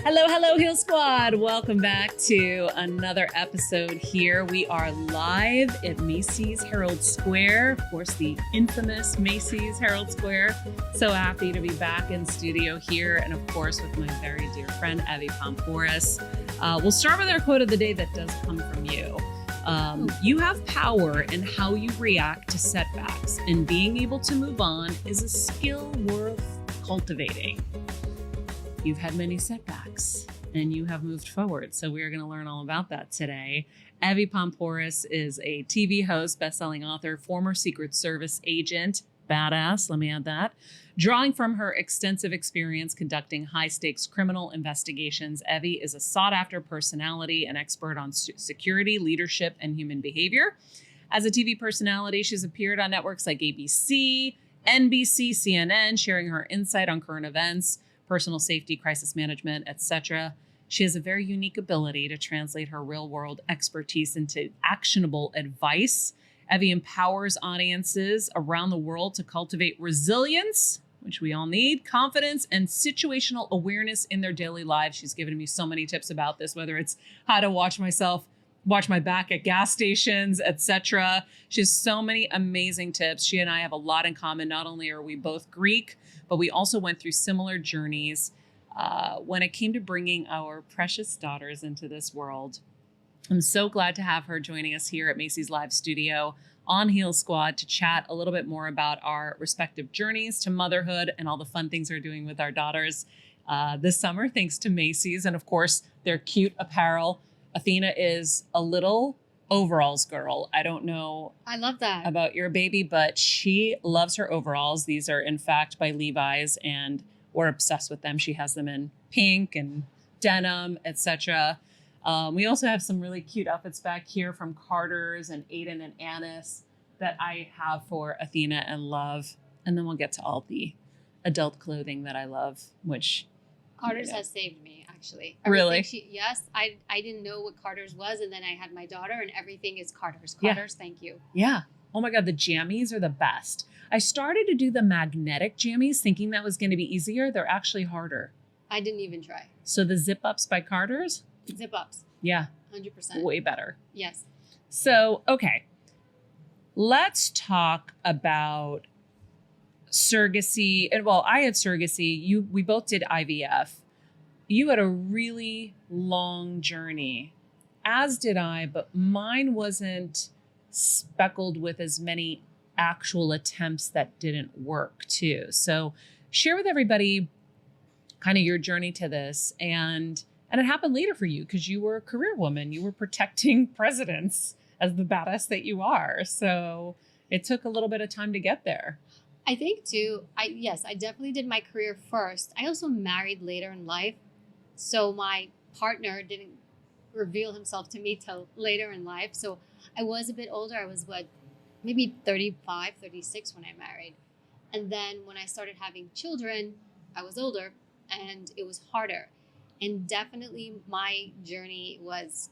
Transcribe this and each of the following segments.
Hello, hello, Heal Squad. Welcome back to another episode here. We are live at Macy's Herald Square, of course, the infamous Macy's Herald Square. So happy to be back in studio here, and of course, with my very dear friend, Evy Poumpouras. We'll start with our quote of the day that does come from you. You have power in how you react to setbacks, and being able to move on is a skill worth cultivating. You've had many setbacks and you have moved forward. So we are going to learn all about that today. Evy Poumpouras is a TV host, best-selling author, former Secret Service agent, badass, let me add that. Drawing from her extensive experience conducting high-stakes criminal investigations, Evy is a sought-after personality, an expert on security, leadership, and human behavior. As a TV personality, she's appeared on networks like ABC, NBC, CNN, sharing her insight on current events, personal safety, crisis management, etc. She has a very unique ability to translate her real-world expertise into actionable advice. Evy empowers audiences around the world to cultivate resilience, which we all need, confidence, and situational awareness in their daily lives. She's given me so many tips about this, whether it's how to watch my back at gas stations, etc. She has so many amazing tips. She and I have a lot in common. Not only are we both Greek, but we also went through similar journeys when it came to bringing our precious daughters into this world. I'm so glad to have her joining us here at Macy's Live Studio on Heal Squad to chat a little bit more about our respective journeys to motherhood and all the fun things we're doing with our daughters this summer, thanks to Macy's and, of course, their cute apparel. Athena is a little overalls girl. I don't know. I love that about your baby, but she loves her overalls. These are in fact by Levi's and we're obsessed with them. She has them in pink and denim, etc. We also have some really cute outfits back here from Carter's and Aiden and Annis that I have for Athena and love. And then we'll get to all the adult clothing that I love, which Carter's has saved me, actually. Really? Yes. I didn't know what Carter's was, and then I had my daughter, and everything is Carter's. Carter's, yeah. Thank you. Yeah. Oh my God, the jammies are the best. I started to do the magnetic jammies thinking that was going to be easier. They're actually harder. I didn't even try. So the zip-ups by Carter's? Zip-ups. Yeah. 100%. Way better. Yes. So, okay. Let's talk about surrogacy. And well, I had surrogacy. We both did IVF. You had a really long journey, as did I, but mine wasn't speckled with as many actual attempts that didn't work too. So share with everybody kind of your journey to this. And it happened later for you because you were a career woman. You were protecting presidents as the badass that you are. So it took a little bit of time to get there. I think too, I definitely did my career first. I also married later in life. So my partner didn't reveal himself to me till later in life. So I was a bit older. I was maybe 35, 36 when I married. And then when I started having children, I was older and it was harder. And definitely my journey was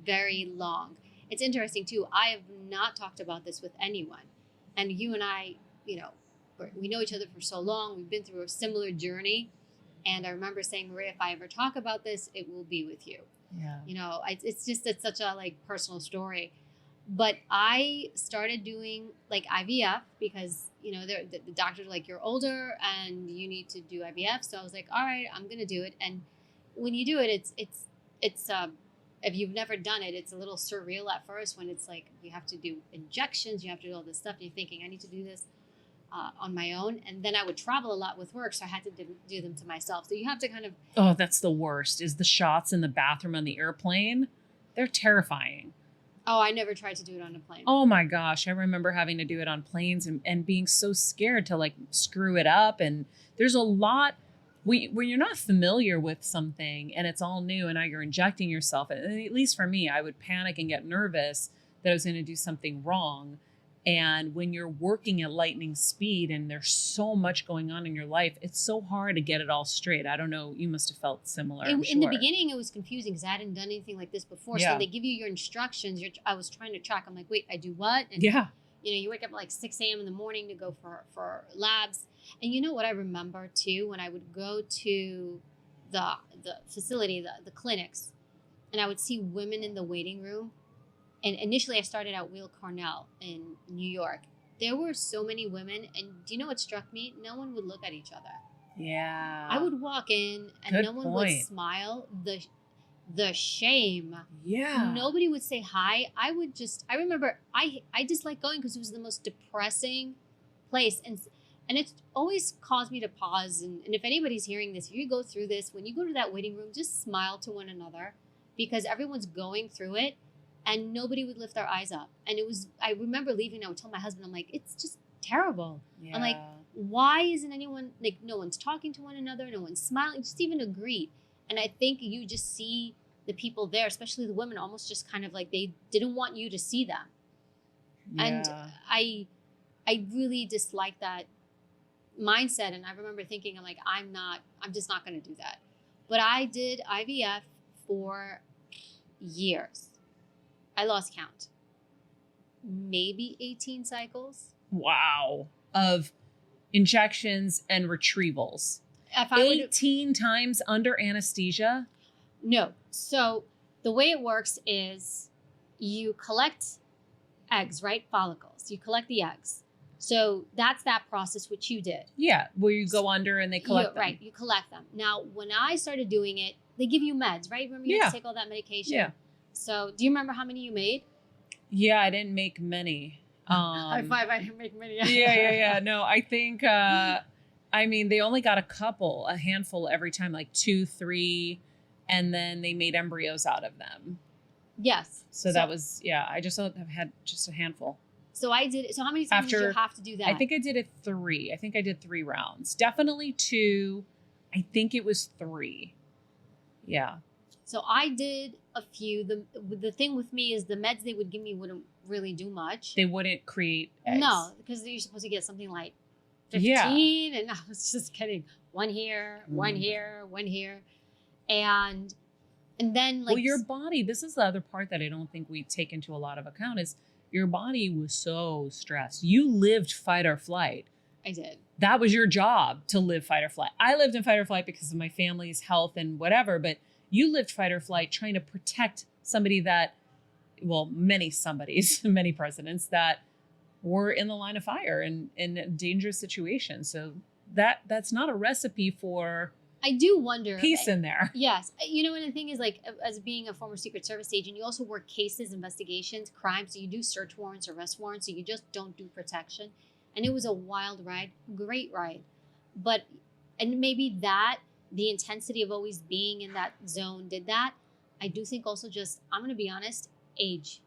very long. It's interesting too. I have not talked about this with anyone. And you and I, we know each other for so long. We've been through a similar journey. And I remember saying, Maria, if I ever talk about this, it will be with you. Yeah. It's such a personal story. But I started doing IVF because, the doctors are like, you're older and you need to do IVF. So I was like, all right, I'm going to do it. And when you do it, it's if you've never done it, it's a little surreal at first when it's like you have to do injections, you have to do all this stuff. And you're thinking, I need to do this on my own. And then I would travel a lot with work. So I had to do them to myself. So you have to kind of. Oh, that's the worst is the shots in the bathroom on the airplane. They're terrifying. Oh, I never tried to do it on a plane. Oh my gosh. I remember having to do it on planes and being so scared to screw it up. And there's a lot when you're not familiar with something and it's all new and now you're injecting yourself. And at least for me, I would panic and get nervous that I was going to do something wrong. And when you're working at lightning speed and there's so much going on in your life, it's so hard to get it all straight. I don't know. You must have felt similar. In the beginning, it was confusing because I hadn't done anything like this before. Yeah. So they give you your instructions. I was trying to track. I'm like, wait, I do what? And yeah. You wake up at 6 a.m. in the morning to go for labs. And you know what I remember too? When I would go to the facility, the clinics, and I would see women in the waiting room. And initially, I started at Weill Cornell in New York. There were so many women, and do you know what struck me? No one would look at each other. Yeah. I would walk in, and Good no one point. would smile. The shame. Yeah. Nobody would say hi. I remember I disliked going because it was the most depressing place. And it's always caused me to pause. And if anybody's hearing this, if you go through this, when you go to that waiting room, just smile to one another because everyone's going through it and nobody would lift their eyes up. And I remember leaving, I would tell my husband, I'm like, it's just terrible. Yeah. I'm like, why isn't anyone, like, no one's talking to one another, no one's smiling, just even a greet. And I think you just see the people there, especially the women, almost just kind of like they didn't want you to see them. Yeah. And I really dislike that mindset. And I remember thinking, I'm just not going to do that. But I did IVF for years. I lost count. Maybe 18 cycles. Wow. Of injections and retrievals. 18 times under anesthesia? No. So the way it works is you collect eggs, right? Follicles. You collect the eggs. So that's that process, which you did. Yeah, where you go under and they collect them. Right, you collect them. Now, when I started doing it, they give you meds, right? Remember you had to take all that medication? Yeah. So do you remember how many you made? Yeah, I didn't make many. High five, I didn't make many. Yeah. No, I think, they only got a handful every time, like 2, 3, and then they made embryos out of them. Yes. So that was, I just have had just a handful. So I did. So how many times did you have to do that? I think I did it 3. I think I did 3 rounds. Definitely 2. I think it was 3. Yeah. So I did a few. The thing with me is the meds they would give me wouldn't really do much. They wouldn't create eggs. No, because you're supposed to get something like 15, and I was just getting one here, one here, one here, and then like. Well, your body. This is the other part that I don't think we take into a lot of account is your body was so stressed. You lived fight or flight. I did. That was your job, to live fight or flight. I lived in fight or flight because of my family's health and whatever, but you lived fight or flight trying to protect somebody that, many presidents that were in the line of fire and in a dangerous situation. So that's not a recipe for I do wonder. Peace in there. Yes. And the thing is, like, as being a former Secret Service agent, you also work cases, investigations, crimes. So you do search warrants, arrest warrants. So you just don't do protection. And it was a wild ride, great ride. And maybe the intensity of always being in that zone did that. I do think also just, I'm going to be honest, age.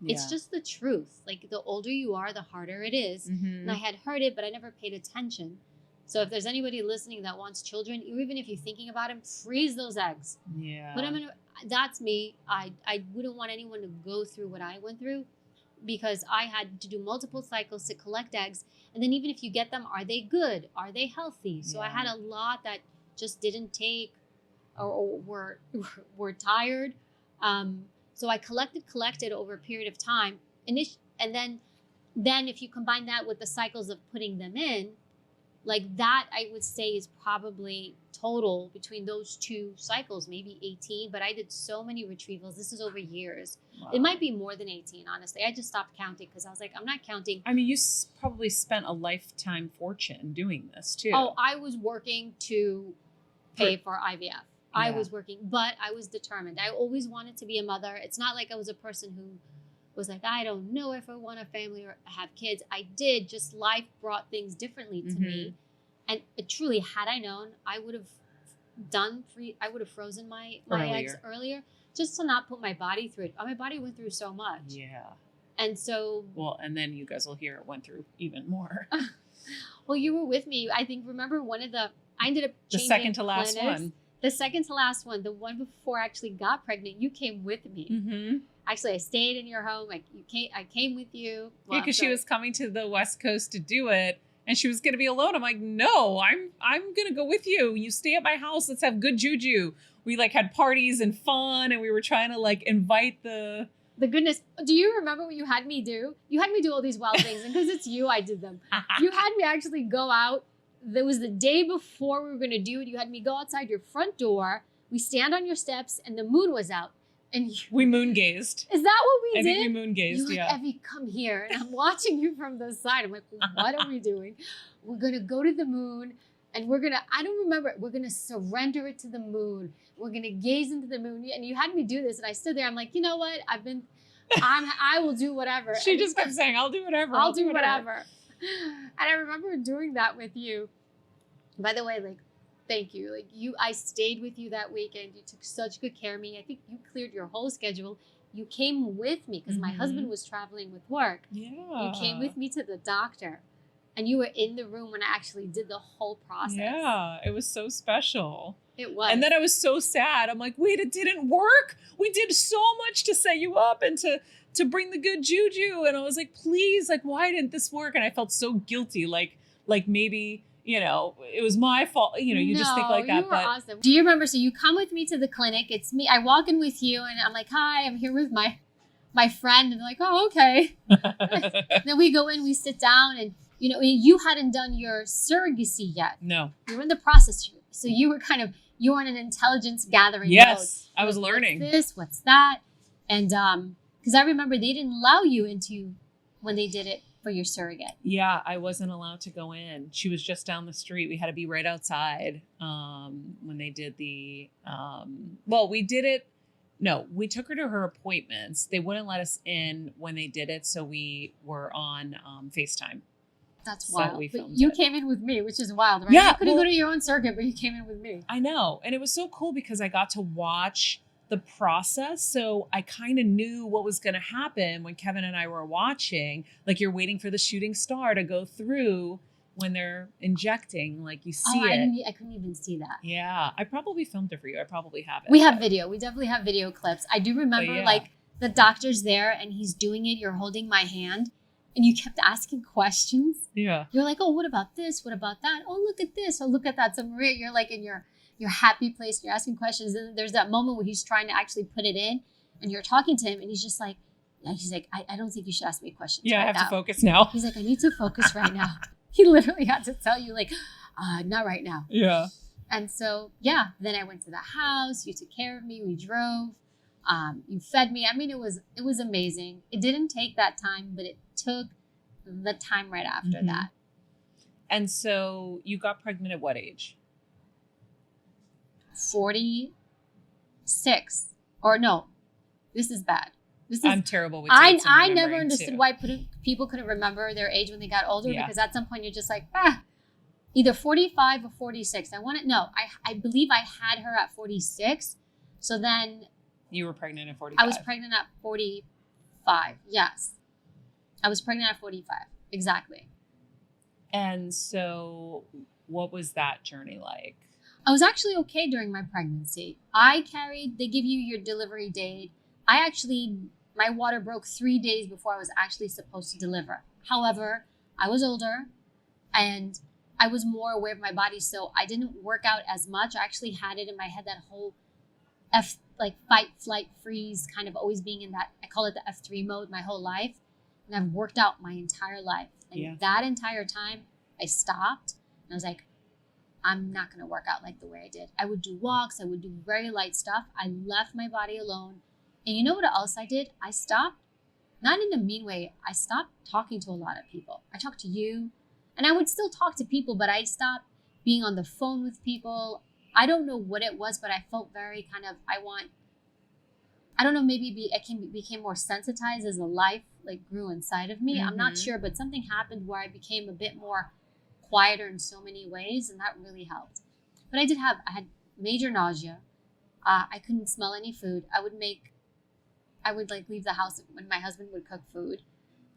Yeah. It's just the truth. Like, the older you are, the harder it is. Mm-hmm. And I had heard it, but I never paid attention. So if there's anybody listening that wants children, even if you're thinking about them, freeze those eggs. Yeah. But that's me. I wouldn't want anyone to go through what I went through because I had to do multiple cycles to collect eggs. And then even if you get them, are they good? Are they healthy? So I had a lot that just didn't take or were tired. So I collected over a period of time. And then if you combine that with the cycles of putting them in, like that, I would say is probably total between those 2 cycles, maybe 18. But I did so many retrievals. This is over years. Wow. It might be more than 18, honestly. I just stopped counting because I was like, I'm not counting. I mean, you probably spent a lifetime fortune doing this too. Oh, I was working to pay for IVF. Yeah. I was working, but I was determined. I always wanted to be a mother. It's not like I was a person who was like, I don't know if I want a family or have kids. I did, just life brought things differently to me. And truly, had I known, I would have frozen my eggs earlier just to not put my body through it. My body went through so much. Yeah. And so. Well, and then you guys will hear it went through even more. Well, you were with me. I think, remember I ended up changing the second to last one. The second to last one, the one before I actually got pregnant, you came with me. Mm-hmm. Actually, I stayed in your home. I came with you. Well, because she was coming to the West Coast to do it, and she was going to be alone. I'm like, no, I'm going to go with you. You stay at my house. Let's have good juju. We had parties and fun, and we were trying to invite the goodness. Do you remember what you had me do? You had me do all these wild things, and because it's you, I did them. You had me actually go out That was the day before we were going to do it. You had me go outside your front door. We stand on your steps and the moon was out. And we moon gazed. Is that what we did? I think we moon gazed, You're like, Evy, come here. And I'm watching you from the side. I'm like, what are we doing? We're going to go to the moon and we're going to, I don't remember, we're going to surrender it to the moon. We're going to gaze into the moon. And you had me do this. And I stood there. I'm like, you know what? I will do whatever. She just kept saying, I'll do whatever. I'll do whatever. And I remember doing that with you. By the way, like, thank you. Like I stayed with you that weekend. You took such good care of me. I think you cleared your whole schedule. You came with me because my husband was traveling with work. Yeah. You came with me to the doctor and you were in the room when I actually did the whole process. Yeah. It was so special. It was. And then I was so sad. I'm like, wait, it didn't work. We did so much to set you up and to bring the good juju. And I was like, please, like, why didn't this work? And I felt so guilty. Like maybe, you know, it was my fault. You know, you just think like that. You were awesome. Do you remember? So you come with me to the clinic. It's me. I walk in with you and I'm like, hi, I'm here with my friend. And they're like, oh, okay. Then we go in, we sit down and, you know, you hadn't done your surrogacy yet. No. You were in the process. So you were you were on an intelligence gathering mode. Yes, I was learning. What's this? What's that? And because I remember they didn't allow you into when they did it for your surrogate. Yeah, I wasn't allowed to go in. She was just down the street. We had to be right outside when they did the, we did it. No, we took her to her appointments. They wouldn't let us in when they did it. So we were on FaceTime. That's wild. So but you came in with me, which is wild, right? Yeah, you couldn't go to your own surrogate, but you came in with me. I know. And it was so cool because I got to watch the process. So I kind of knew what was going to happen when Kevin and I were watching. Like you're waiting for the shooting star to go through when they're injecting, like you see it. I couldn't even see that. Yeah. I probably filmed it for you. I probably have it. We have video. We definitely have video clips. I do remember like the doctor's there and he's doing it. You're holding my hand. And you kept asking questions. Yeah. You're like, oh, what about this? What about that? Oh, look at this. Oh, look at that. So Maria, you're like in your happy place. You're asking questions. And there's that moment where he's trying to actually put it in. And you're talking to him. And he's just like, I don't think you should ask me questions I right have now. to focus now. He's like, I need to focus right now. He literally had to tell you like, not right now. Yeah. And so, then I went to the house. You took care of me. We drove. You fed me. I mean, it was amazing. It didn't take that time, but it took the time right after that. And so you got pregnant at what age? 46. Or no, this is bad. I'm terrible with dates. I never understood why people couldn't remember their age when they got older because at some point you're just like, either 45 or 46. I believe I had her at 46. So then you were pregnant at 45. I was pregnant at 45. Yes. I was pregnant at 45. Exactly. And so what was that journey like? I was actually okay during my pregnancy. They give you your delivery date. My water broke 3 days before I was actually supposed to deliver. However, I was older and I was more aware of my body. So I didn't work out as much. I actually had it in my head, that whole fight, flight, freeze, kind of always being in that, I call it the F3 mode my whole life. And I've worked out my entire life. And that entire time I stopped and I was like, I'm not going to work out like the way I did. I would do walks. I would do very light stuff. I left my body alone. And you know what else I did? I stopped, not in a mean way. I stopped talking to a lot of people. I talked to you and I would still talk to people, but I stopped being on the phone with people. I don't know what it was, but I felt very kind of, I don't know, maybe I became more sensitized as a life grew inside of me. I'm not sure, but something happened where I became a bit more quieter in so many ways, and that really helped. But I had major nausea. I couldn't smell any food. I would leave the house when my husband would cook food.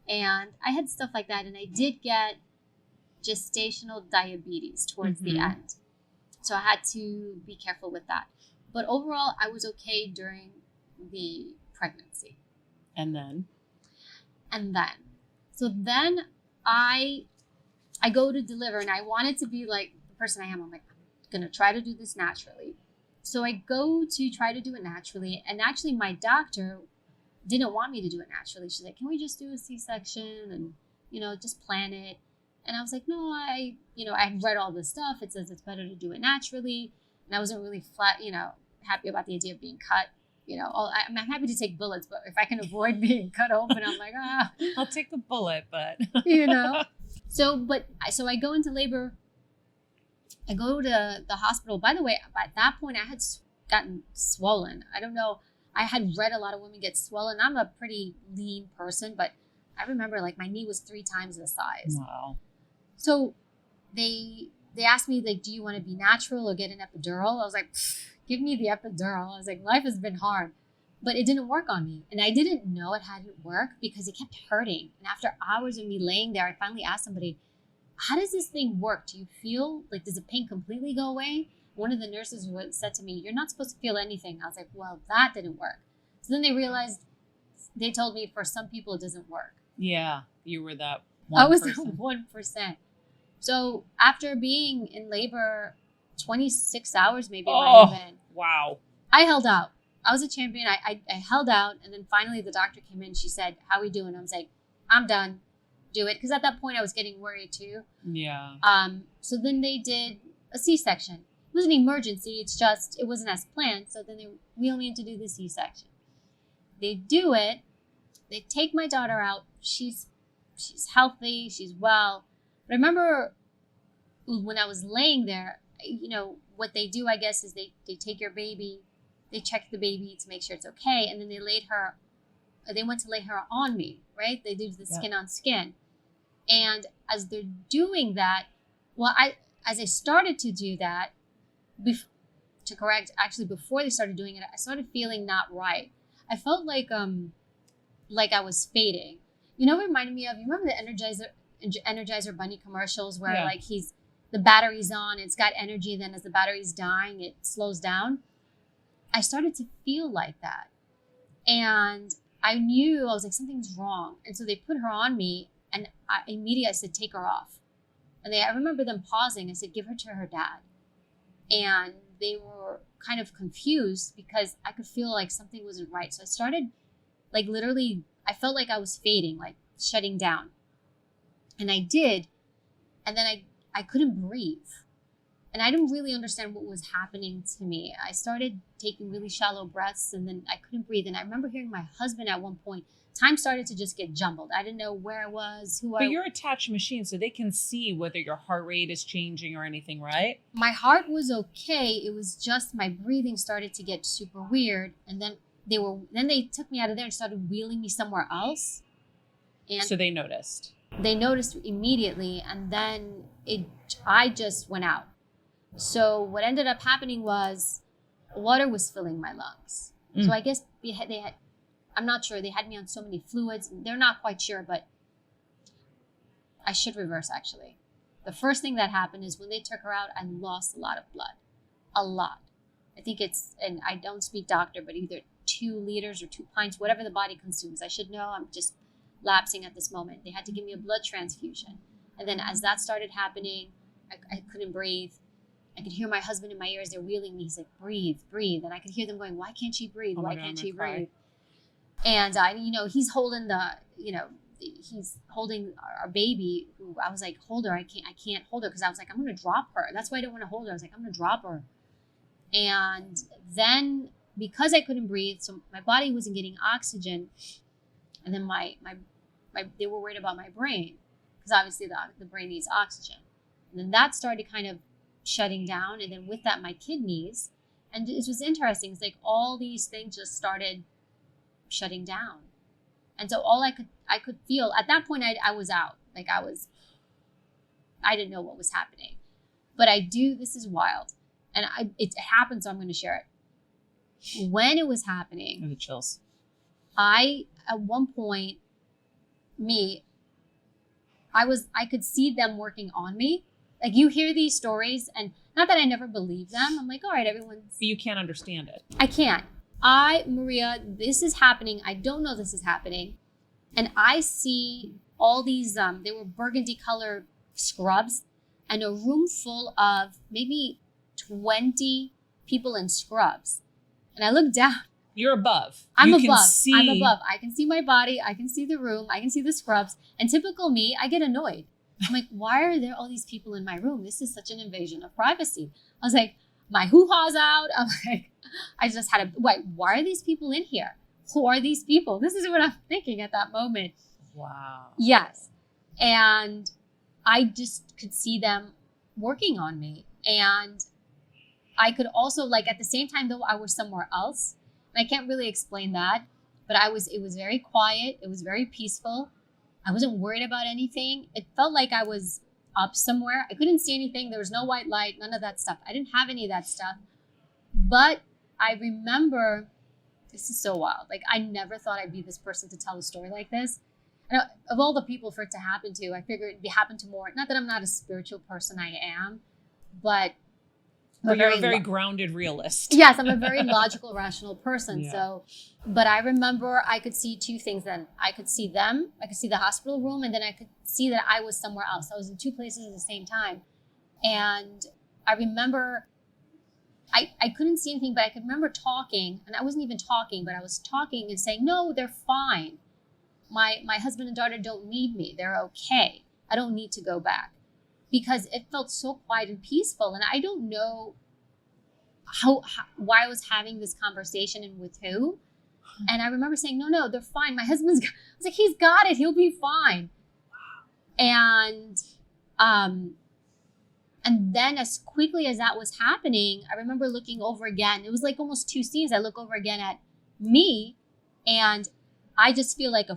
And I had stuff like that. And I did get gestational diabetes towards the end. So I had to be careful with that. But overall, I was okay during the pregnancy. And then? So then I go to deliver and I wanted to be like the person I am. I'm like, I'm going to try to do this naturally. So I go to try to do it naturally. And actually my doctor didn't want me to do it naturally. She's like, can we just do a C-section and, just plan it? And I was like, no, I had read all this stuff. It says it's better to do it naturally. And I wasn't really happy about the idea of being cut. I'm happy to take bullets, but if I can avoid being cut open, I'm like, I'll take the bullet, but So I go into labor. I go to the hospital. By the way, by that point, I had gotten swollen. I don't know. I had read a lot of women get swollen. I'm a pretty lean person, but I remember like my knee was 3 times the size. Wow. So they asked me, like, do you want to be natural or get an epidural? I was like, give me the epidural. I was like, life has been hard, but it didn't work on me. And I didn't know it hadn't worked because it kept hurting. And after hours of me laying there, I finally asked somebody, how does this thing work? Do you feel like, does the pain completely go away? One of the nurses said to me, you're not supposed to feel anything. I was like, well, that didn't work. So then they told me for some people it doesn't work. Yeah, you were that 1%. I was the 1%. So after being in labor 26 hours, maybe it might have been. Wow. I held out. I was a champion. I held out. And then finally the doctor came in. She said, how are we doing? I was like, I'm done. Do it. Because at that point I was getting worried too. Yeah. So then they did a C-section. It was an emergency. It's just, it wasn't as planned. So then they wheel me in to do the C-section. They do it. They take my daughter out. She's healthy. She's well. But I remember when I was laying there, what they do, I guess, is they take your baby, they check the baby to make sure it's okay. And then they went to lay her on me, right? They do the skin on skin. And as they're doing that, as I started to do that, before they started doing it, I started feeling not right. I felt like I was fading. It reminded me of, you remember the Energizer Bunny commercials where like the battery's on, it's got energy, and then as the battery's dying, it slows down. I started to feel like that. And I knew, I was like, something's wrong. And so they put her on me, and immediately I said, take her off. And I remember them pausing. I said, give her to her dad. And they were kind of confused because I could feel like something wasn't right. So I started, like, literally, I felt like I was fading, like shutting down. And I did. And then I couldn't breathe. And I didn't really understand what was happening to me. I started taking really shallow breaths, and then I couldn't breathe. And I remember hearing my husband at one point. Time started to just get jumbled. I didn't know where I was, But you're attached to machines, so they can see whether your heart rate is changing or anything, right? My heart was okay. It was just my breathing started to get super weird. And then they took me out of there and started wheeling me somewhere else. And so they noticed. They noticed immediately, and then I just went out. So what ended up happening was water was filling my lungs. So I guess they had, I'm not sure, they had me on so many fluids. They're not quite sure, but I should reverse actually. The first thing that happened is when they took her out, I lost a lot of blood. A lot. I think and I don't speak doctor, but either 2 liters or 2 pints, whatever the body consumes. I should know, I'm just lapsing at this moment. They had to give me a blood transfusion. And then as that started happening, I couldn't breathe. I could hear my husband in my ears. They're wheeling me. He's like, breathe, breathe. And I could hear them going, why can't she breathe? Why can't she breathe? And, he's holding he's holding our baby, who I was like, hold her. I can't hold her. Because I was like, I'm going to drop her. That's why I didn't want to hold her. I was like, I'm going to drop her. And then because I couldn't breathe, so my body wasn't getting oxygen. And then they were worried about my brain, because obviously the brain needs oxygen. And then that started kind of shutting down. And then with that, my kidneys. And it was interesting. It's like all these things just started shutting down. And so all I could feel at that point, I was out. Like I didn't know what was happening. But this is wild. And it happened, so I'm going to share it. When it was happening, the chills. At one point, I could see them working on me. Like, you hear these stories, and not that I never believe them. I'm like, all right, everyone's... But you can't understand it. I can't. Maria, this is happening. I don't know this is happening. And I see all these, they were burgundy colored scrubs, and a room full of maybe 20 people in scrubs. And I look down. You're above. I'm above. I can see my body. I can see the room. I can see the scrubs. And typical me, I get annoyed. I'm like, why are there all these people in my room? This is such an invasion of privacy. I was like, my hoo-ha's out. I'm like, I just had a, wait, why are these people in here? Who are these people? This is what I'm thinking at that moment. Wow. Yes. And I just could see them working on me. And I could also, like, at the same time, though, I was somewhere else. And I can't really explain that, but it was very quiet. It was very peaceful. I wasn't worried about anything. It felt like I was up somewhere. I couldn't see anything. There was no white light, none of that stuff. I didn't have any of that stuff. But I remember, this is so wild. Like, I never thought I'd be this person to tell a story like this. And of all the people for it to happen to, I figured it'd happen to more. Not that I'm not a spiritual person, I am, but you're a very grounded realist. Yes, I'm a very logical, rational person. Yeah. So, but I remember I could see two things then. I could see them, I could see the hospital room, and then I could see that I was somewhere else. I was in two places at the same time. And I remember I couldn't see anything, but I could remember talking, and I wasn't even talking, but I was talking and saying, no, they're fine. My husband and daughter don't need me. They're okay. I don't need to go back. Because it felt so quiet and peaceful. And I don't know why I was having this conversation and with who. And I remember saying, no, they're fine. My husband's, I was like, he's got it. He'll be fine. And then as quickly as that was happening, I remember looking over again. It was like almost two scenes. I look over again at me, and I just feel like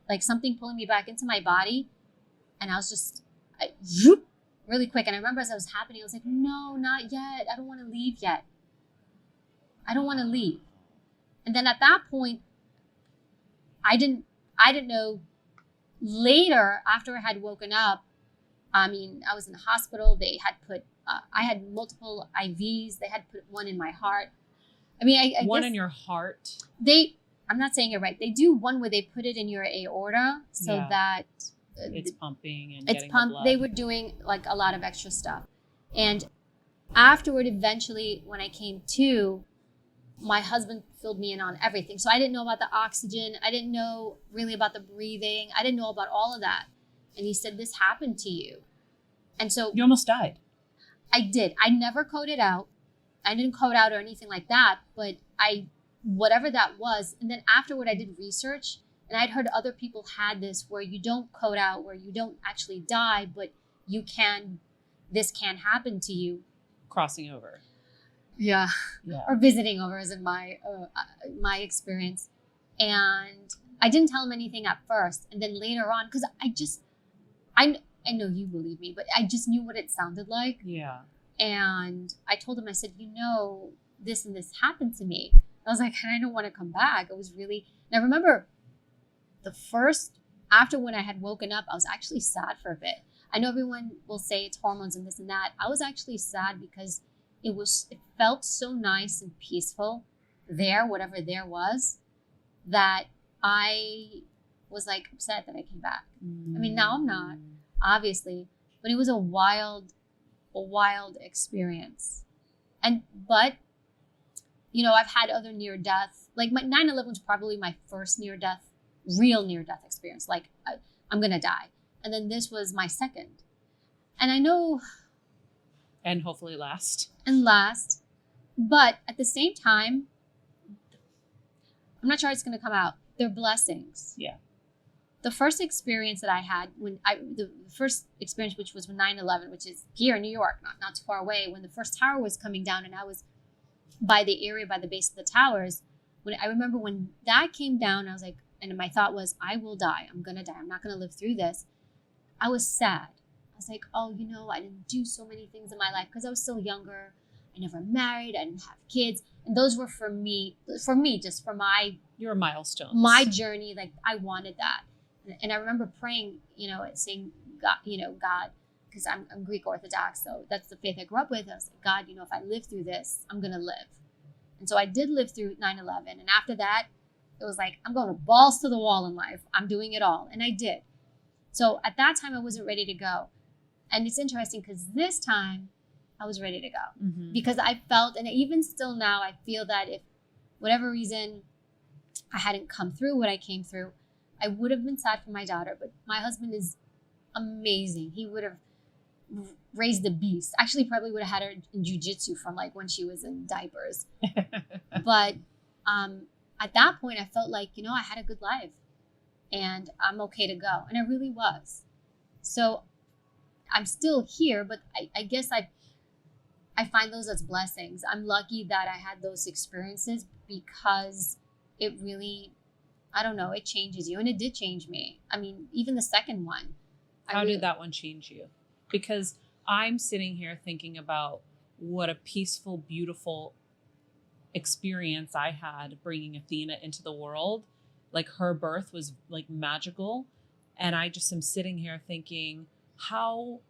like something pulling me back into my body. And I was just really quick. And I remember as I was happening, I was like, no, not yet. I don't want to leave yet. I don't want to leave. And then at that point, I didn't know. Later, after I had woken up, I mean, I was in the hospital. They had put, I had multiple IVs. They had put one in my heart. I mean, I one guess in your heart? I'm not saying it right. They do one where they put it in your aorta so that it's pumping and it's getting pumped. the blood. They were doing like a lot of extra stuff. And afterward, eventually, when I came to, my husband filled me in on everything. So I didn't know about the oxygen. I didn't know really about the breathing. I didn't know about all of that. And he said, this happened to you. And so you almost died. I did. I never coded out. I didn't code out or anything like that, but whatever that was. And then afterward, I did research, and I'd heard other people had this where you don't code out, where you don't actually die, but this can happen to you. Crossing over. Yeah. Or visiting over is in my experience. And I didn't tell him anything at first. And then later on, because I know you believe me, but I just knew what it sounded like. Yeah. And I told him, I said, this and this happened to me. I was like, and I don't want to come back. It was really, and I remember after when I had woken up, I was actually sad for a bit. I know everyone will say it's hormones and this and that. I was actually sad because it felt so nice and peaceful there, whatever there was, that I was like upset that I came back. I mean, now I'm not, obviously, but it was a wild experience. But I've had other near death, like my 9/11 was probably my first real near death experience. Like I'm going to die. And then this was my second. And I know. And hopefully last. But at the same time, I'm not sure it's going to come out. They're blessings. Yeah. The first experience that I had the first experience, which was 9/11, which is here in New York, not too far away, when the first tower was coming down, and I was by the base of the towers. I remember when that came down, I was like, and my thought was, I will die. I'm going to die. I'm not going to live through this. I was sad. I was like, oh, I didn't do so many things in my life because I was still younger. I never married. I didn't have kids. And those were for me, just for your milestones, my journey. Like I wanted that. And I remember praying, saying, God, because I'm Greek Orthodox, so that's the faith I grew up with. I was like, God, if I live through this, I'm going to live. And so I did live through 9/11. And after that, it was like, I'm going balls to the wall in life. I'm doing it all. And I did. So at that time, I wasn't ready to go. And it's interesting because this time I was ready to go because I felt, and even still now, I feel that if whatever reason I hadn't come through what I came through, I would have been sad for my daughter. But my husband is amazing. He would have raised the beast. Actually, probably would have had her in jiu-jitsu from like when she was in diapers. But at that point, I felt like, you know, I had a good life and I'm okay to go. And I really was. So I'm still here, but I guess I find those as blessings. I'm lucky that I had those experiences because it really, I don't know, it changes you. And it did change me. I mean, even the second one. How did that one change you? Because I'm sitting here thinking about what a peaceful, beautiful experience I had bringing Athena into the world. Like her birth was like magical. And I just am sitting here thinking how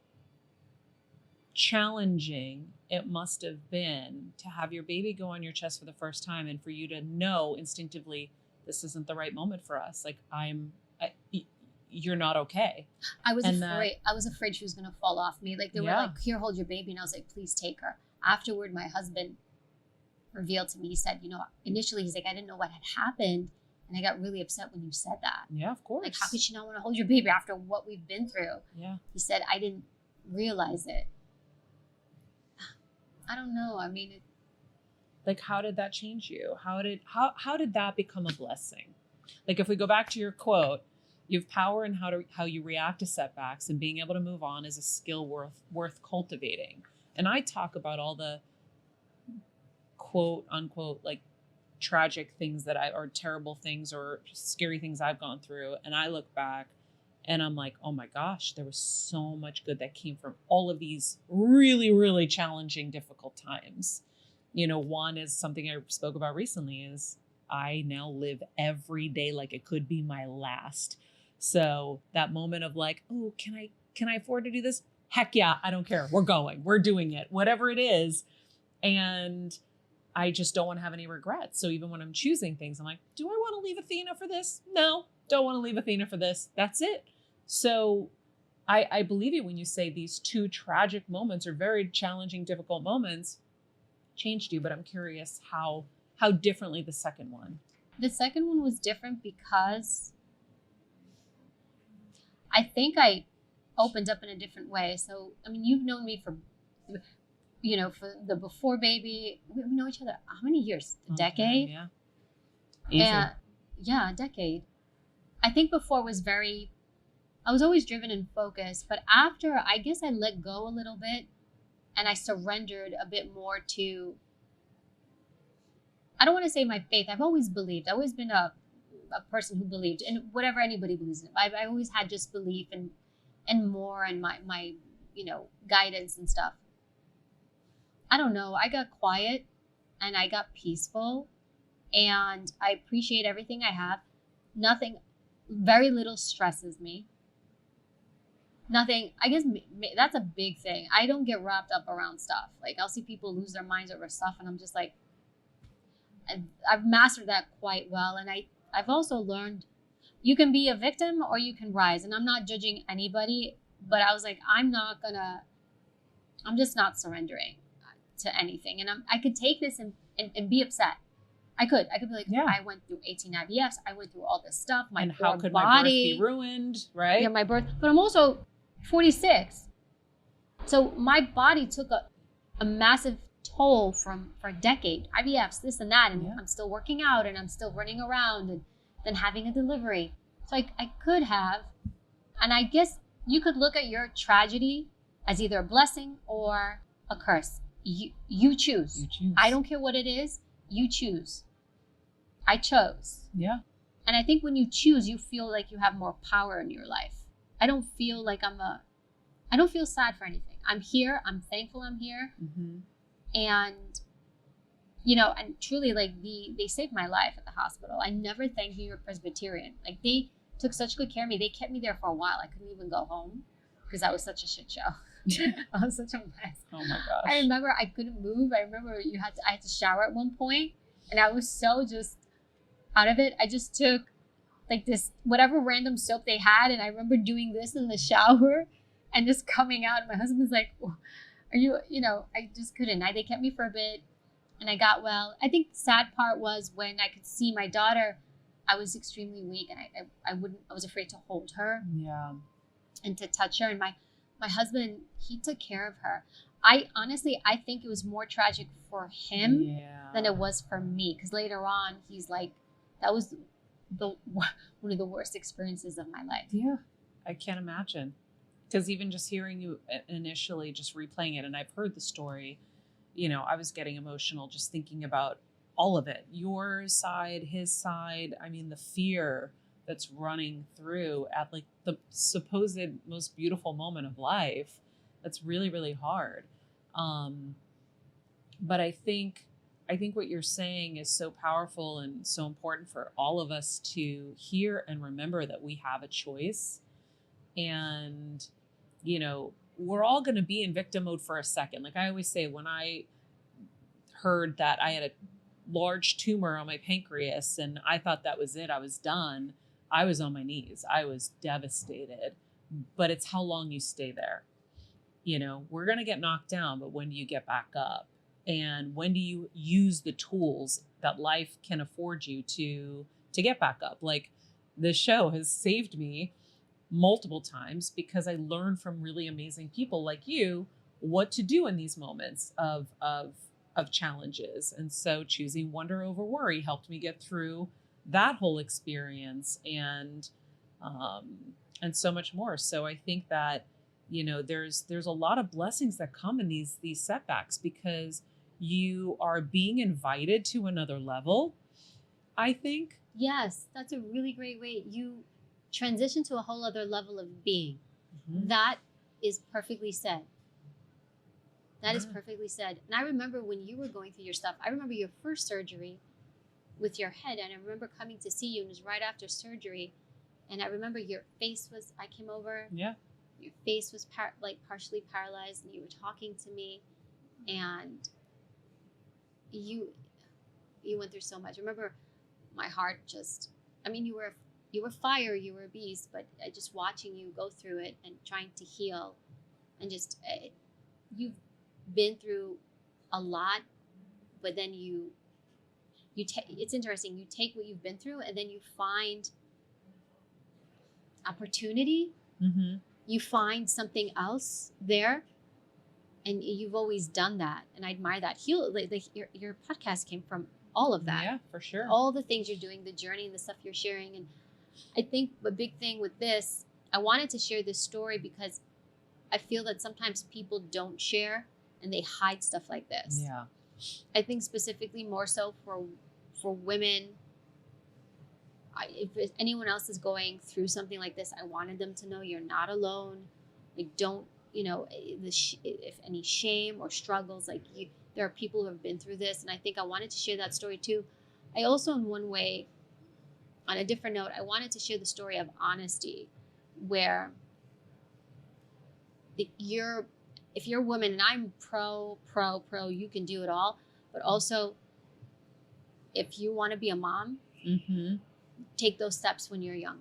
challenging it must have been to have your baby go on your chest for the first time and for you to know instinctively this isn't the right moment for us. Like you're not okay. I was afraid she was going to fall off me. Like they were like, here, hold your baby. And I was like, please take her. Afterward, my husband revealed to me, he said, you know, initially he's like, I didn't know what had happened. And I got really upset when you said that. Yeah, of course. Like, how could she not want to hold your baby after what we've been through? Yeah. He said, I didn't realize it. I don't know. I mean, like, how did that change you? How did that become a blessing? Like, if we go back to your quote, you have power in how you react to setbacks, and being able to move on is a skill worth cultivating. And I talk about all the quote unquote like tragic things or terrible things or scary things I've gone through, and I look back and I'm like, oh my gosh, there was so much good that came from all of these really, really challenging, difficult times. You know, one is something I spoke about recently is I now live every day like it could be my last. So that moment of like, oh, can I afford to do this? Heck yeah, I don't care. We're doing it, whatever it is. And I just don't want to have any regrets. So even when I'm choosing things, I'm like, do I want to leave Athena for this? No, don't want to leave Athena for this. That's it. So I believe you when you say these two tragic moments or very challenging, difficult moments changed you. But I'm curious how differently the second one. The second one was different because I think I opened up in a different way. So, I mean, you've known me for the before baby. We know each other how many years? A decade? Yeah. Easy. A decade. I think before I was always driven and focused, but after, I guess I let go a little bit and I surrendered a bit more to, I don't want to say my faith. I've always believed. I've always been a person who believed in whatever anybody believes in. I always had just belief and more and my guidance and stuff. I don't know. I got quiet and I got peaceful and I appreciate everything I have. Very little stresses me. Nothing, I guess that's a big thing. I don't get wrapped up around stuff. Like I'll see people lose their minds over stuff and I'm just like, I've mastered that quite well. And I've also learned you can be a victim or you can rise. And I'm not judging anybody, but I was like, I'm just not surrendering to anything. And I could take this and be upset. I could be like, yeah. I went through 18 IVFs. I went through all this stuff. And how could my birth be ruined, right? Yeah, my birth. But I'm also 46. So my body took a massive toll for a decade. IVFs, this and that. And yeah. I'm still working out and I'm still running around and then having a delivery. So I could have. And I guess you could look at your tragedy as either a blessing or a curse. You choose. You choose. I don't care what it is. You choose. I chose. Yeah. And I think when you choose, you feel like you have more power in your life. I don't feel like I don't feel sad for anything. I'm here. I'm thankful I'm here. Mm-hmm. And, and truly, like, they saved my life at the hospital. I never thanked New York Presbyterian. Like, they took such good care of me. They kept me there for a while. I couldn't even go home because that was such a shit show. I was such a mess. Oh my gosh. I remember I couldn't move. I remember I had to shower at one point, and I was so just out of it. I just took like this whatever random soap they had, and I remember doing this in the shower and just coming out. And my husband was like, oh, "Are you?" I just couldn't. They kept me for a bit, and I got well. I think the sad part was when I could see my daughter. I was extremely weak, and I was afraid to hold her. Yeah. and to touch her. And my husband, he took care of her. I think it was more tragic for him than it was for me, because later on he's like, that was one of the worst experiences of my life. Yeah, I can't imagine, because even just hearing you initially, just replaying it, and I've heard the story, I was getting emotional just thinking about all of it, your side, his side. I mean, the fear that's running through at like the supposed most beautiful moment of life. That's really, really hard. But I think what you're saying is so powerful and so important for all of us to hear and remember, that we have a choice. And, we're all going to be in victim mode for a second. Like I always say, when I heard that I had a large tumor on my pancreas and I thought that was it, I was done, I was on my knees. I was devastated. But it's how long you stay there. We're going to get knocked down, but when do you get back up? And when do you use the tools that life can afford you to get back up? Like this show has saved me multiple times, because I learned from really amazing people like you what to do in these moments of challenges. And so choosing wonder over worry helped me get through that whole experience, and so much more. So I think that, there's a lot of blessings that come in these setbacks, because you are being invited to another level, I think. Yes, that's a really great way. You transition to a whole other level of being. Mm-hmm. That is perfectly said. That is perfectly said. And I remember when you were going through your stuff, I remember your first surgery with your head. And I remember coming to see you, and it was right after surgery. And I remember your face was, I came over. Yeah. Your face was partially paralyzed, and you were talking to me, and you went through so much. I remember my heart just, I mean, you were fire, you were a beast, but just watching you go through it and trying to heal, and just, you've been through a lot, but then it's interesting. You take what you've been through, and then you find opportunity. Mm-hmm. You find something else there, and you've always done that, and I admire that. Your podcast came from all of that. Yeah, for sure. All the things you're doing, the journey, and the stuff you're sharing. And I think a big thing with this, I wanted to share this story because I feel that sometimes people don't share, and they hide stuff like this. Yeah. I think specifically more so for women. If anyone else is going through something like this, I wanted them to know you're not alone. Like, don't, if any shame or struggles, there are people who have been through this. And I think I wanted to share that story too. I also, in one way, on a different note, I wanted to share the story of honesty, where if you're a woman, and I'm pro, you can do it all, but also if you want to be a mom, mm-hmm. take those steps when you're young.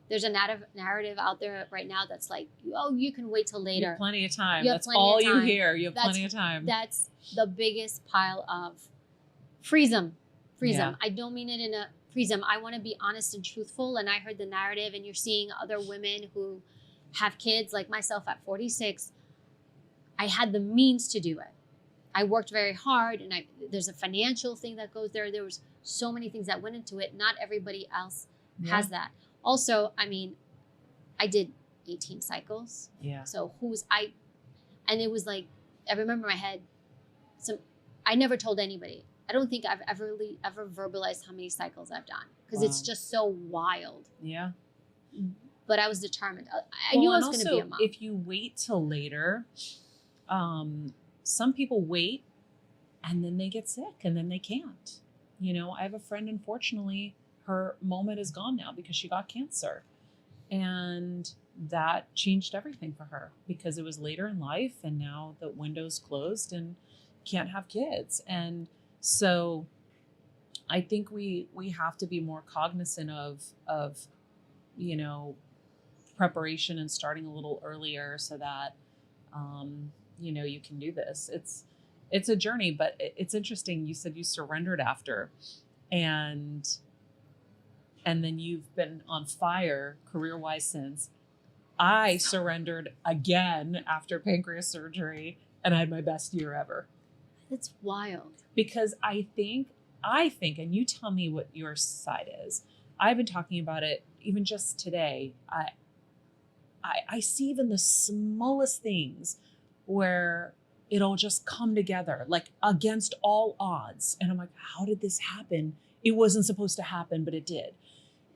There's a narrative out there right now that's like, oh, you can wait till later. You have plenty of time. That's all you hear. You have plenty of time. That's the biggest pile of freeze them. Yeah. I don't mean it in a freeze them. I want to be honest and truthful. And I heard the narrative, and you're seeing other women who have kids, like myself at 46. I had the means to do it. I worked very hard, and there's a financial thing that goes there. There was so many things that went into it. Not everybody else has that. Also, I mean, I did 18 cycles. Yeah. So and it was like, I remember in my head, I never told anybody. I don't think I've ever verbalized how many cycles I've done, because it's just so wild. Yeah. But I was determined. I knew I was going to be a mom. If you wait till later, some people wait and then they get sick and then they can't. I have a friend, unfortunately, her moment is gone now because she got cancer. And that changed everything for her, because it was later in life, and now the window's closed and can't have kids. And so I think we have to be more cognizant of preparation and starting a little earlier, so that you can do this. It's a journey, but it's interesting. You said you surrendered after, and then you've been on fire career-wise since. I surrendered again after pancreas surgery, and I had my best year ever. That's wild. Because I think, and you tell me what your side is. I've been talking about it even just today. I see even the smallest things where it'll just come together, like against all odds. And I'm like, how did this happen? It wasn't supposed to happen, but it did.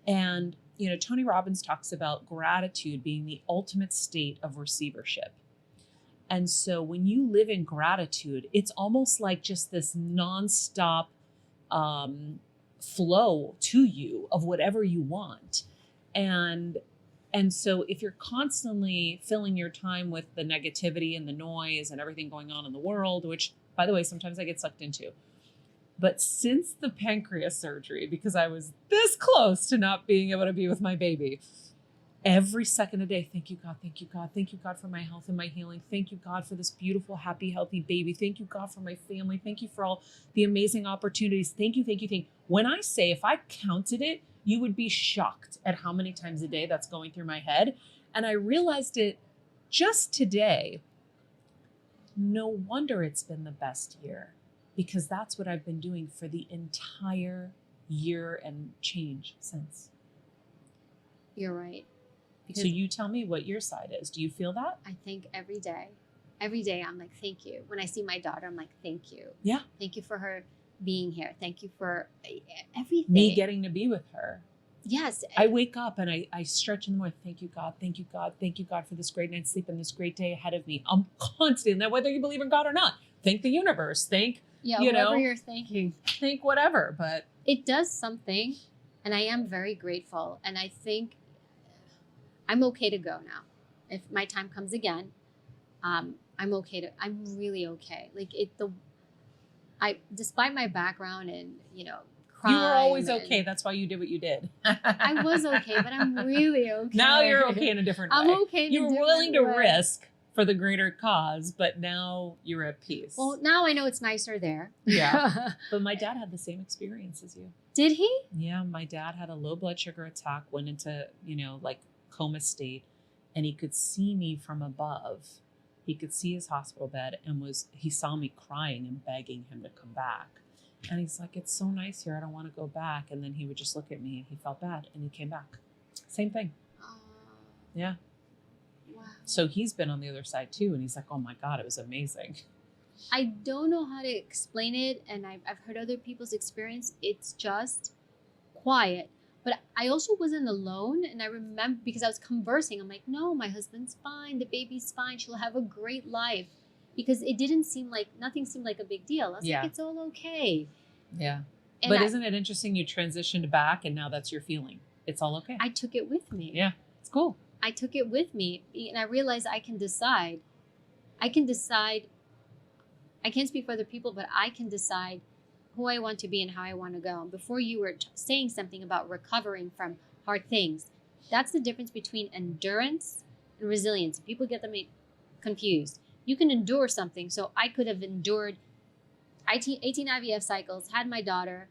And, you know, Tony Robbins talks about gratitude being the ultimate state of receivership. And so when you live in gratitude, it's almost like just this nonstop flow to you of whatever you want. And so if you're constantly filling your time with the negativity and the noise and everything going on in the world, which, by the way, sometimes I get sucked into. But since the pancreas surgery, because I was this close to not being able to be with my baby, every second of the day, thank you, God, thank you, God. Thank you, God, for my health and my healing. Thank you, God, for this beautiful, happy, healthy baby. Thank you, God, for my family. Thank you for all the amazing opportunities. Thank you, thank you, thank you. When I say, if I counted it, you would be shocked at how many times a day that's going through my head. And I realized it just today. No wonder it's been the best year, because that's what I've been doing for the entire year and change since. You're right. So you tell me what your side is. Do you feel that? I think every day I'm like, thank you. When I see my daughter, I'm like, thank you. Yeah. Thank you for her being here. Thank you for everything. Me getting to be with her. Yes. I wake up and I stretch in the morning. Thank you, God. Thank you, God. Thank you, God, for this great night's sleep and this great day ahead of me. I'm constant. That whether you believe in God or not, thank the universe. Thank, whatever you're thinking. Think whatever, but it does something. And I am very grateful. And I think I'm okay to go now. If my time comes again, I'm really okay. Despite my background and, crime. You were always okay. That's why you did what you did. I was okay, but I'm really okay. Now you're okay in a different way. I'm okay in a different way. You were willing to risk for the greater cause, but now you're at peace. Well, now I know it's nicer there. Yeah. But my dad had the same experience as you. Did he? Yeah. My dad had a low blood sugar attack, went into, coma state, and he could see me from above. He could see his hospital bed and he saw me crying and begging him to come back. And he's like, it's so nice here. I don't want to go back. And then he would just look at me and he felt bad and he came back. Same thing. Yeah. Wow. So he's been on the other side too. And he's like, oh my God, it was amazing. I don't know how to explain it. And I've heard other people's experience. It's just quiet. But I also wasn't alone. And I remember, because I was conversing, I'm like, no, my husband's fine. The baby's fine. She'll have a great life. Because it didn't seem like, nothing seemed like a big deal. I was like, it's all okay. Yeah. And but isn't it interesting? You transitioned back and now that's your feeling. It's all okay. I took it with me. Yeah. It's cool. I took it with me. And I realized I can decide. I can't speak for other people, but I can decide who I want to be and how I want to go. And before you were saying something about recovering from hard things, that's the difference between endurance and resilience. People get them confused. You can endure something. So I could have endured 18 IVF cycles, had my daughter,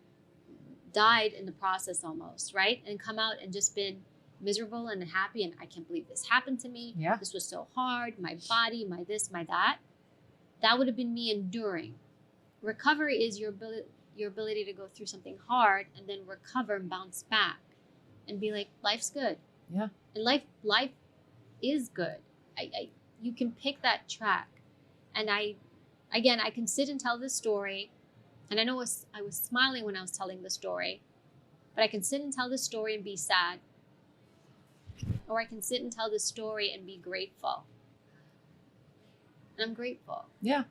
died in the process almost, right? And come out and just been miserable and happy. And I can't believe this happened to me. Yeah. This was so hard. My body, my this, my that. That would have been me enduring. Recovery is your ability to go through something hard and then recover and bounce back and be like, life's good. Yeah. And life is good. You can pick that track. And I can sit and tell this story. And I know I was smiling when I was telling the story, but I can sit and tell the story and be sad. Or I can sit and tell the story and be grateful. And I'm grateful. Yeah.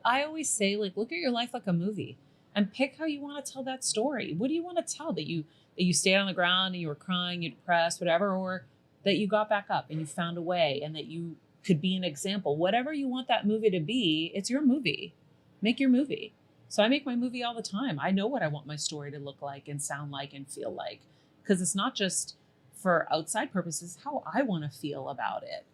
I always say, look at your life like a movie and pick how you want to tell that story. What do you want to tell? That you stayed on the ground and you were crying, you're depressed, whatever, or that you got back up and you found a way and that you could be an example. Whatever you want that movie to be, it's your movie. Make your movie. So I make my movie all the time. I know what I want my story to look like and sound like and feel like, because it's not just for outside purposes, how I want to feel about it.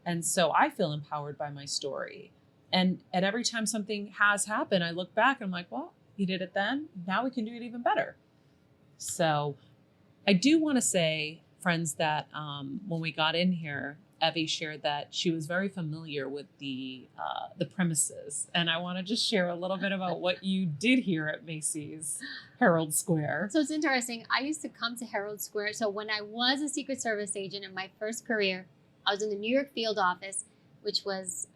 And so I feel empowered by my story. And every time something has happened, I look back and I'm like, well, you did it then. Now we can do it even better. So I do want to say, friends that when we got in here, Evy shared that she was very familiar with the premises, and I want to just share a little bit about what you did here at Macy's Herald Square. So it's interesting. I used to come to Herald Square. So when I was a Secret Service agent in my first career, I was in the New York field office, which was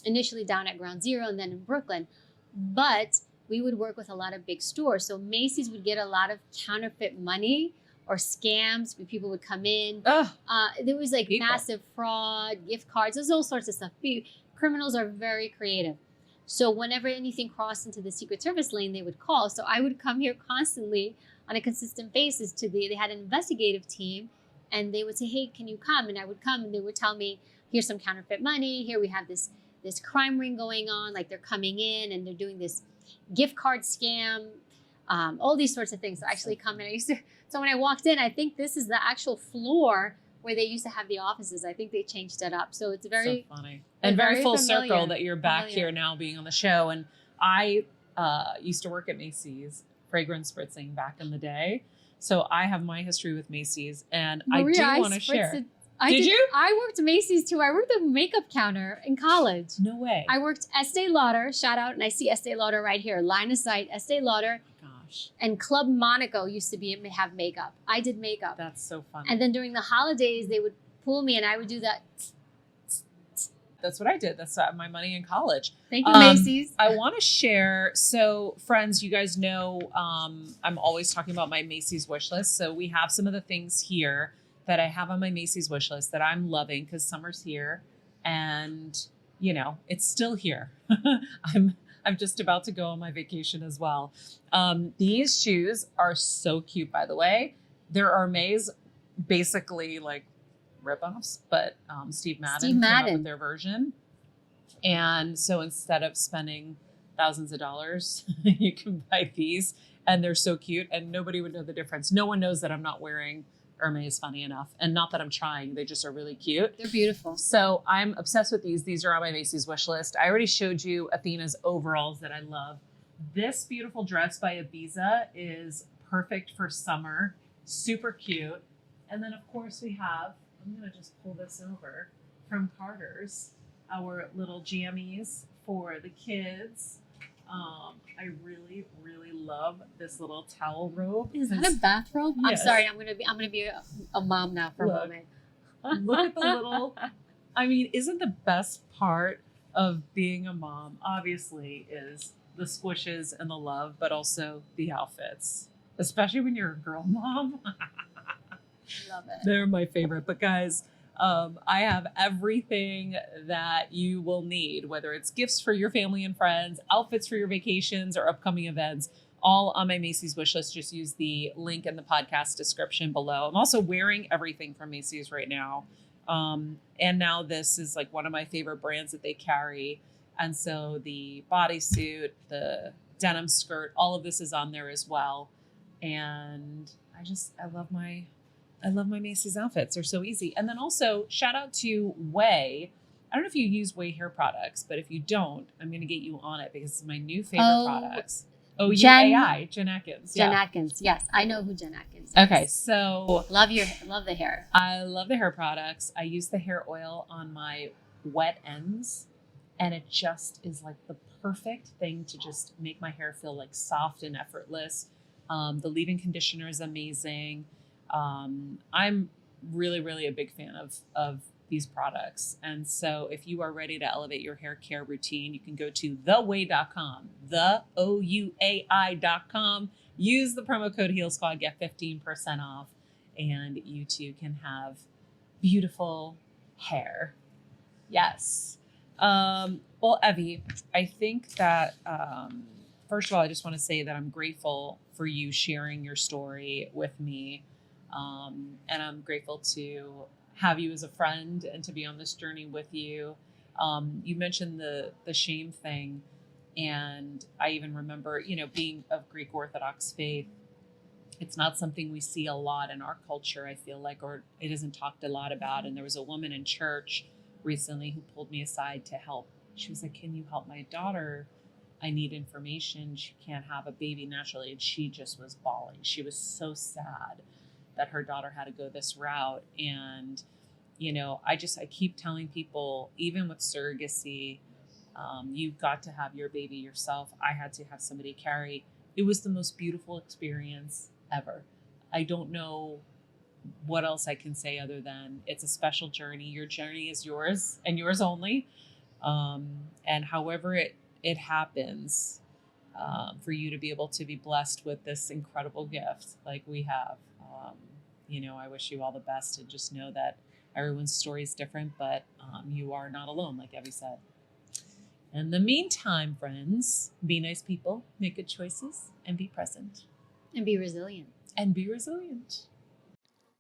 initially down at Ground Zero and then in Brooklyn. But we would work with a lot of big stores. So Macy's would get a lot of counterfeit money or scams where people would come in. There was like massive fraud, gift cards, there's all sorts of stuff. Criminals are very creative. So whenever anything crossed into the Secret Service lane, they would call. So I would come here constantly on a consistent basis they had an investigative team, and they would say, hey, can you come? And I would come, and they would tell me, here's some counterfeit money. Here we have this crime ring going on. Like they're coming in and they're doing this gift card scam, all these sorts of things. So I actually come in. So when I walked in, I think this is the actual floor where they used to have the offices. I think they changed it up. So it's very so funny and very full circle that you're back here now being on the show. And I used to work at Macy's fragrance spritzing back in the day. So I have my history with Macy's, and Maria, I do want to share. Did you? I worked Macy's too. I worked the makeup counter in college. No way. I worked Estee Lauder, shout out, and I see Estee Lauder right here, line of sight, Estee Lauder. Gosh. And Club Monaco used to have makeup. I did makeup. That's so funny. And then during the holidays, they would pull me and I would do that. That's what I did. That's my money in college. Thank you, Macy's. I want to share. So friends, you guys know I'm always talking about my Macy's wish list. So we have some of the things here that I have on my Macy's wish list that I'm loving because summer's here and, you know, it's still here. I'm just about to go on my vacation as well. These shoes are so cute, by the way. They're Hermes, basically like ripoffs, but Steve Madden came up with their version. And so instead of spending thousands of dollars, you can buy these, and they're so cute, and nobody would know the difference. No one knows that I'm not wearing Hermes, funny enough, and not that I'm trying. They just are really cute. They're beautiful. So I'm obsessed with these. These are on my Macy's wish list. I already showed you Athena's overalls that I love. This beautiful dress by Ibiza is perfect for summer. Super cute. And then of course we have, I'm going to just pull this over, from Carter's, our little jammies for the kids. I really, really love this little towel robe. Is that a bathrobe? Yes. I'm sorry. I'm gonna be a mom now for a moment. Look at the little. I mean, isn't the best part of being a mom obviously is the squishes and the love, but also the outfits, especially when you're a girl mom. Love it. They're my favorite. But guys, I have everything that you will need, whether it's gifts for your family and friends, outfits for your vacations or upcoming events, all on my Macy's wish list. Just use the link in the podcast description below. I'm also wearing everything from Macy's right now. And now this is like one of my favorite brands that they carry. And so the bodysuit, the denim skirt, all of this is on there as well. And I love my Macy's outfits. They're so easy. And then also shout out to Way. I don't know if you use Way hair products, but if you don't, I'm going to get you on it because it's my new favorite products. OUAI, Jen Atkins. Jen Atkins. Yes. I know who Jen Atkins is. Okay. So love the hair. I love the hair products. I use the hair oil on my wet ends, and it just is like the perfect thing to just make my hair feel like soft and effortless. The leave-in conditioner is amazing. I'm really, really a big fan of these products. And so if you are ready to elevate your hair care routine, you can go to theway.com, theouai.com, use the promo code Heal Squad, get 15% off, and you too can have beautiful hair. Yes. Well, Evy, I think that, first of all, I just want to say that I'm grateful for you sharing your story with me. And I'm grateful to have you as a friend and to be on this journey with you. You mentioned the shame thing. And I even remember, being of Greek Orthodox faith, it's not something we see a lot in our culture, I feel like, or it isn't talked a lot about. And there was a woman in church recently who pulled me aside to help. She was like, can you help my daughter? I need information. She can't have a baby naturally. And she just was bawling. She was so sad. that her daughter had to go this route. And, I keep telling people, even with surrogacy, you got to have your baby yourself. I had to have somebody carry. It was the most beautiful experience ever. I don't know what else I can say other than it's a special journey. Your journey is yours and yours only. And however it happens, for you to be able to be blessed with this incredible gift like we have, I wish you all the best, and just know that everyone's story is different, but you are not alone, like Evy said. In the meantime, friends, be nice people, make good choices, and be present. And be resilient.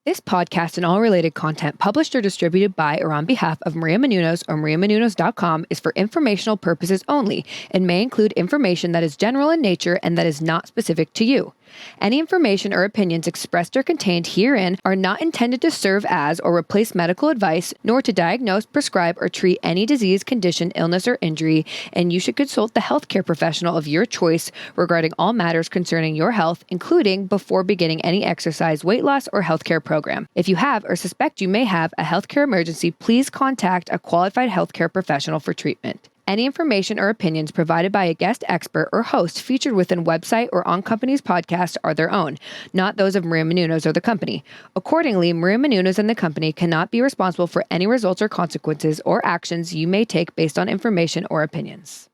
This podcast and all related content published or distributed by or on behalf of Maria Menounos or mariamenounos.com is for informational purposes only and may include information that is general in nature and that is not specific to you. Any information or opinions expressed or contained herein are not intended to serve as or replace medical advice, nor to diagnose, prescribe, or treat any disease, condition, illness, or injury, and you should consult the healthcare professional of your choice regarding all matters concerning your health, including before beginning any exercise, weight loss, or healthcare program. If you have or suspect you may have a healthcare emergency, please contact a qualified healthcare professional for treatment. Any information or opinions provided by a guest expert or host featured within website or on company's podcast are their own, not those of Maria Menounos or the company. Accordingly, Maria Menounos and the company cannot be responsible for any results or consequences or actions you may take based on information or opinions.